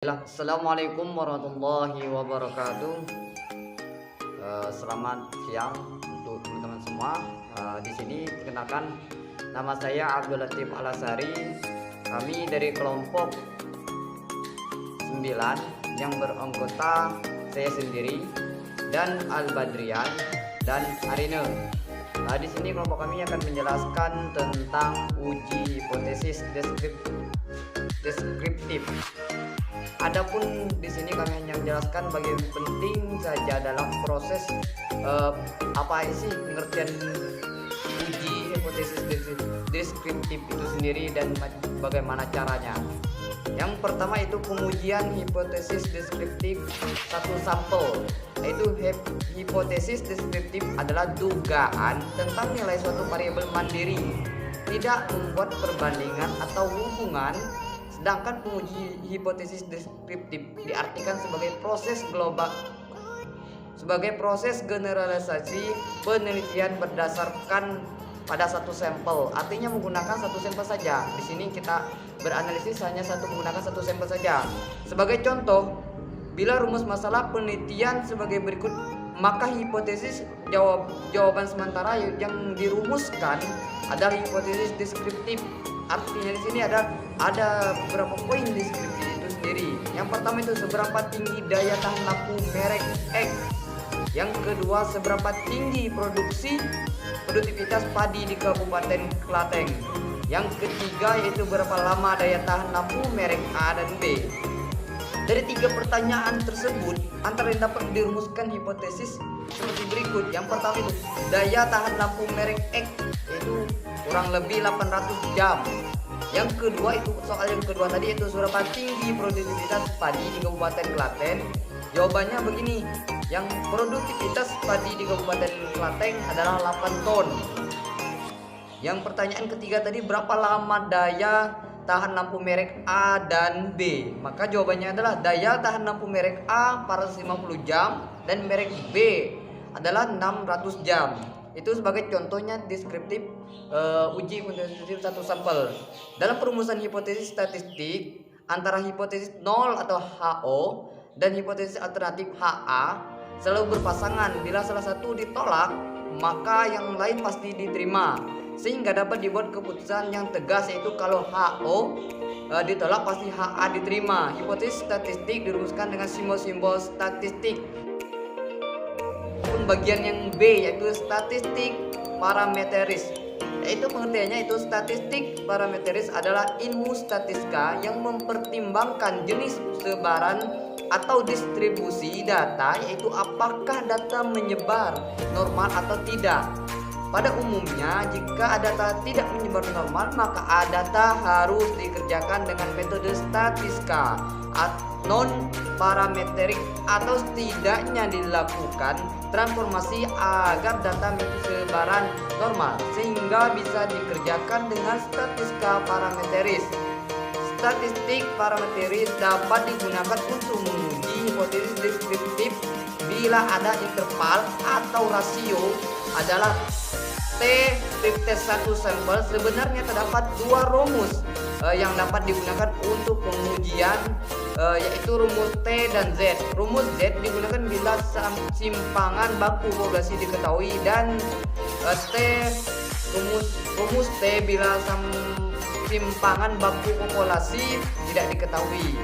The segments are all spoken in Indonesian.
Bismillah. Assalamualaikum warahmatullahi wabarakatuh. Selamat siang untuk teman-teman semua. Di sini perkenalkan, nama saya Abdul Latif Alasari. Kami dari kelompok 9 yang beranggota saya sendiri dan Al Badrian dan Arina. Di sini kelompok kami akan menjelaskan tentang uji hipotesis deskriptif. Adapun di sini kami hanya menjelaskan bagian penting saja dalam proses apa sih pengertian uji hipotesis deskriptif itu sendiri dan bagaimana caranya. Yang pertama itu pengujian hipotesis deskriptif satu sampel. Yaitu hipotesis deskriptif adalah dugaan tentang nilai suatu variabel mandiri, tidak membuat perbandingan atau hubungan. Sedangkan penguji hipotesis deskriptif diartikan sebagai proses generalisasi penelitian berdasarkan pada satu sampel. Artinya menggunakan satu sampel saja. Di sini kita beranalisis hanya menggunakan satu sampel saja. Sebagai contoh, bila rumus masalah penelitian sebagai berikut, maka hipotesis jawaban sementara yang dirumuskan adalah hipotesis deskriptif. Artinya di sini ada beberapa poin deskriptif itu sendiri. Yang pertama itu seberapa tinggi daya tahan lampu merek X. Yang kedua, seberapa tinggi produktivitas padi di Kabupaten Klaten. Yang ketiga yaitu berapa lama daya tahan lampu merek A dan B. Dari tiga pertanyaan tersebut, antara yang dapat dirumuskan hipotesis seperti berikut. Yang pertama itu daya tahan lampu merek X, yaitu kurang lebih 800 jam. Yang kedua itu soal yang kedua tadi itu seberapa tinggi produktivitas padi di Kabupaten Klaten. Jawabannya begini, yang produktivitas padi di Kabupaten Klaten adalah 8 ton. Yang pertanyaan ketiga tadi, berapa lama daya tahan lampu merek A dan B? Maka jawabannya adalah daya tahan lampu merek A 450 jam dan merek B adalah 600 jam. Itu sebagai contohnya deskriptif uji hipotesis satu sampel. Dalam perumusan hipotesis statistik, antara hipotesis 0 atau HO dan hipotesis alternatif HA selalu berpasangan. Bila salah satu ditolak, maka yang lain pasti diterima, sehingga dapat dibuat keputusan yang tegas, yaitu kalau HO ditolak pasti HA diterima. Hipotesis statistik dirumuskan dengan simbol-simbol statistik. Bagian yang B yaitu statistik parameteris, yaitu pengertiannya itu statistik parameteris adalah ilmu statistika yang mempertimbangkan jenis sebaran atau distribusi data, yaitu apakah data menyebar normal atau tidak. Pada umumnya, jika data tidak menyebar normal, maka data harus dikerjakan dengan metode statistika non parameterik atau setidaknya dilakukan transformasi agar data menyebar normal, sehingga bisa dikerjakan dengan statistika parameteris. Statistik parameteris dapat digunakan untuk menguji hipotesis deskriptif bila ada interval atau rasio adalah T tes satu sampel. Sebenarnya terdapat dua rumus yang dapat digunakan untuk pengujian, yaitu rumus T dan Z. Rumus Z digunakan bila simpangan baku populasi diketahui, dan rumus T bila simpangan baku populasi tidak diketahui.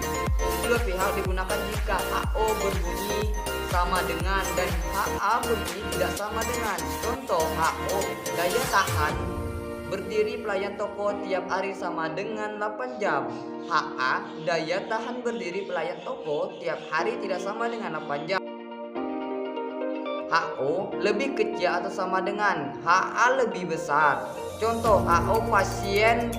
Kedua pihak digunakan jika HO berbunyi sama dengan dan HA berbunyi tidak sama dengan. Contoh, HO daya tahan berdiri pelayan toko tiap hari sama dengan 8 jam. HA daya tahan berdiri pelayan toko tiap hari tidak sama dengan 8 jam. HO lebih kecil atau sama dengan HA lebih besar. Contoh, HO pasien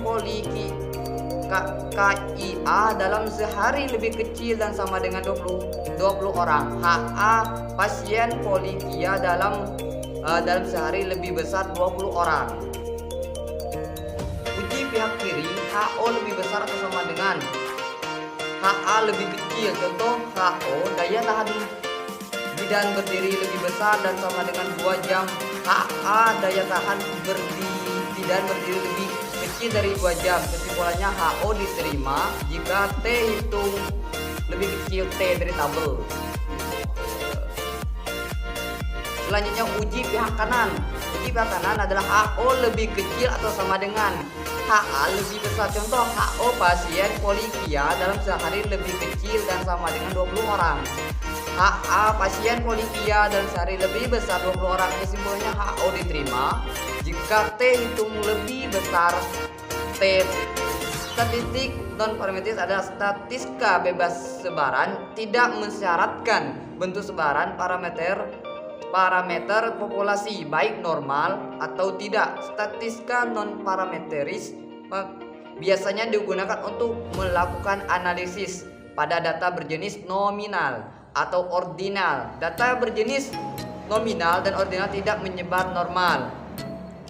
KIA dalam sehari lebih kecil dan sama dengan 20 orang. HA pasien polikia dalam sehari lebih besar 20 orang. Uji pihak kiri, HO lebih besar atau sama dengan HA lebih kecil. Contoh, HO daya tahan bidan berdiri lebih besar dan sama dengan 2 jam. HA daya tahan bidan berdiri lebih kecil dari 2 jam. Kesimpulannya HO diterima jika T hitung lebih kecil T dari tabel. Selanjutnya uji pihak kanan. Uji pihak kanan adalah HO lebih kecil atau sama dengan HA lebih besar. Contoh, HO pasien polikia dalam sehari lebih kecil dan sama dengan 20 orang. HA pasien polikia dalam sehari lebih besar 20 orang. Kesimpulannya HO diterima jika T hitung lebih besar T. Statistik non parametris adalah statistika bebas sebaran, tidak mensyaratkan bentuk sebaran parameter populasi baik normal atau tidak. Statistika non parametris biasanya digunakan untuk melakukan analisis pada data berjenis nominal atau ordinal. Data berjenis nominal dan ordinal tidak menyebar normal.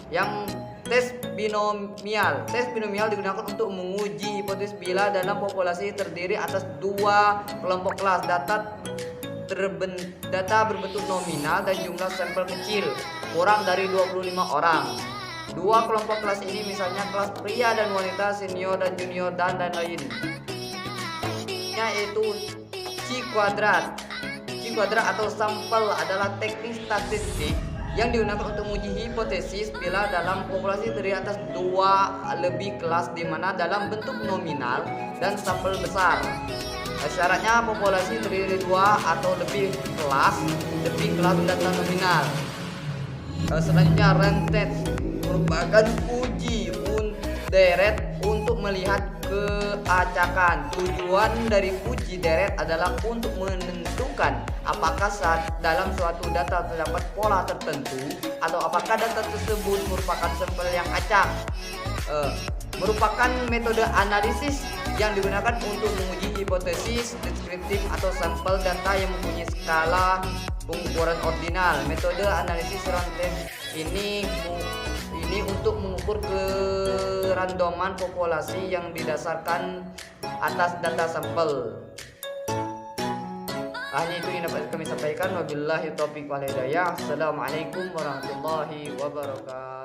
Yang tes binomial digunakan untuk menguji hipotesis bila dalam populasi terdiri atas dua kelompok kelas. Data berbentuk nominal dan jumlah sampel kecil, kurang dari 25 orang. Dua kelompok kelas ini misalnya kelas pria dan wanita, senior dan junior, dan lain-lain. Yaitu Chi kuadrat. Chi kuadrat atau sampel adalah teknik statistik yang digunakan untuk menguji hipotesis bila dalam populasi terdiri atas dua lebih kelas, di mana dalam bentuk nominal dan sampel besar. Syaratnya populasi terdiri dari dua atau lebih kelas data nominal. Selanjutnya rentet merupakan uji deret untuk melihat keacakan. Tujuan dari uji deret adalah untuk menentukan apakah dalam suatu data terdapat pola tertentu atau apakah data tersebut merupakan sampel yang acak. Merupakan metode analisis yang digunakan untuk menguji hipotesis deskriptif atau sampel data yang mempunyai skala pengukuran ordinal. Metode analisis random ini untuk mengukur kerandoman populasi yang didasarkan atas data sampel. Hanya itu yang dapat kami sampaikan. Wabillahi taufiq wal hidayah. Assalamualaikum warahmatullahi wabarakatuh.